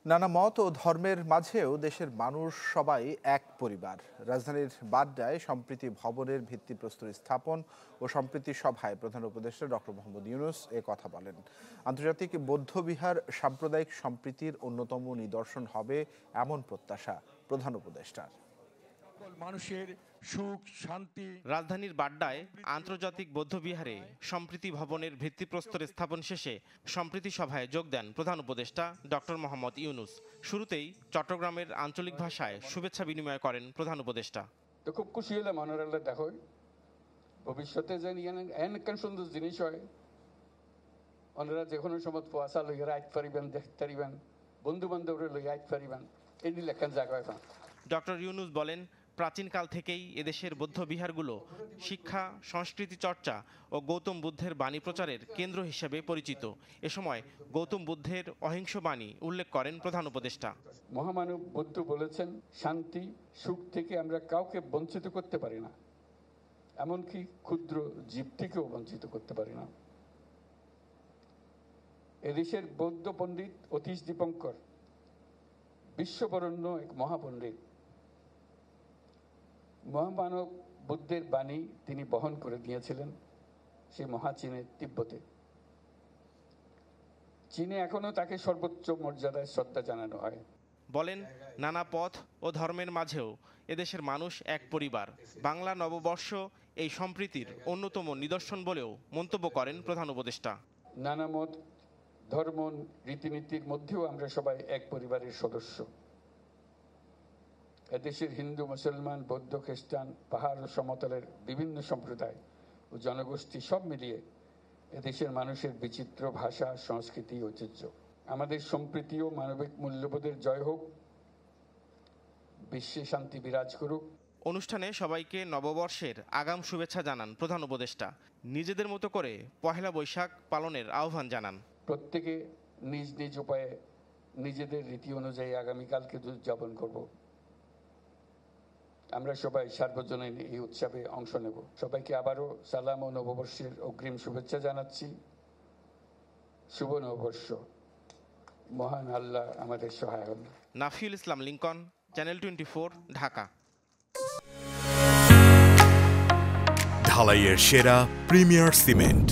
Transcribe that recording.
নানা মত ও ধর্মের মাঝেও দেশের মানুষ সবাই এক পরিবার। রাজধানীর বাড্ডায় সম্প্রীতি ভবনের ভিত্তিপ্রস্তর স্থাপন ও সম্প্রীতি সভায় প্রধান উপদেষ্টা ডক্টর মোহাম্মদ ইউনূস এ কথা বলেন। আন্তর্জাতিক বৌদ্ধবিহার সাম্প্রদায়িক সম্প্রীতির অন্যতম নিদর্শন হবে এমন প্রত্যাশা প্রধান উপদেষ্টার। মানুষের সুখ শান্তি। রাজধানীর বাড্ডায় আন্তর্জাতিক বৌদ্ধবিহারে সম্প্রীতি ভবনের ভিত্তিপ্রস্তর স্থাপন শেষে সম্প্রীতি সভায় যোগ দেন প্রধান উপদেষ্টা ডক্টর মোহাম্মদ ইউনূস। শুরুতেই চট্টগ্রামের আঞ্চলিক ভাষায় শুভেচ্ছা বিনিময় করেন প্রধান উপদেষ্টা। তো খুব খুশি হলাম অনারাল্লাহ দেখো ভবিষ্যতে যেন এনকান সুন্দর জিনিস হয়। ওনারা যে কোনো সময় পোয়াশা লইয়া আইত পারিবেন, দেখতে পারিবেন, বন্ধু বান্ধবরা লইয়া আইত পারিবেন, এই লেখান জায়গা এখন। ডক্টর ইউনূস বলেন, প্রাচীনকাল থেকেই এদেশের বৌদ্ধ বিহারগুলো শিক্ষা, সংস্কৃতি চর্চা ও গৌতম বুদ্ধের বাণী প্রচারের কেন্দ্র হিসেবে পরিচিত। এ সময় গৌতম বুদ্ধের অহিংস বাণী উল্লেখ করেন প্রধান উপদেষ্টা। মহামানব বুদ্ধ বলেছেন, শান্তি সুখ থেকে আমরা কাউকে বঞ্চিত করতে পারি না, এমনকি ক্ষুদ্র জীবটিকেও বঞ্চিত করতে পারি না। এদেশের বৌদ্ধ পণ্ডিত অতীশ দীপঙ্কর বিশ্ববরণ্য এক মহাপণ্ডিত। মহামানব বুদ্ধের বাণী তিনি বহন করে দিয়েছিলেন সেই মহাচীনের তিব্বতে। চীনে এখনো তাকে সর্বোচ্চ মর্যাদায় শ্রদ্ধা জানানো হয়। বলেন, নানা পথ ও ধর্মের মাঝেও এদেশের মানুষ এক পরিবার। বাংলা নববর্ষ এই সম্প্রীতির অন্যতম নিদর্শন বলেও মন্তব্য করেন প্রধান উপদেষ্টা। নানা মত ধর্ম রীতিনীতির মধ্যেও আমরা সবাই এক পরিবারের সদস্য। এদেশের হিন্দু, মুসলমান, বৌদ্ধ, খ্রিস্টান, পাহাড় ও সমতলের বিভিন্ন সম্প্রদায় ও জনগোষ্ঠী সব মিলিয়ে এদেশের মানুষের বিচিত্র ভাষা, সংস্কৃতি, ঐতিহ্য। আমাদের সম্প্রীতি ও মানবিক মূল্যবোধের জয় হোক, বিশ্বে শান্তি বিরাজ করুক। অনুষ্ঠানে সবাইকে নববর্ষের আগাম শুভেচ্ছা জানান প্রধান উপদেষ্টা। নিজেদের মতো করে পহেলা বৈশাখ পালনের আহ্বান জানান। প্রত্যেকে নিজ নিজ উপায়ে নিজেদের রীতি অনুযায়ী আগামীকালকে উদযাপন করব। আমরা সবাই সার্বজনীন এই উৎসবে অংশ নেব। সবাইকে আবারও সালাম ও নববর্ষের অগ্রিম শুভেচ্ছা জানাচ্ছি। শুভ নববর্ষ। মহান আল্লাহ আমাদের সহায় হন। নাফিউল ইসলাম লিংকন, চ্যানেল 24, ঢাকা। ঢালাইয়ের সেরা প্রিমিয়ার সিমেন্ট।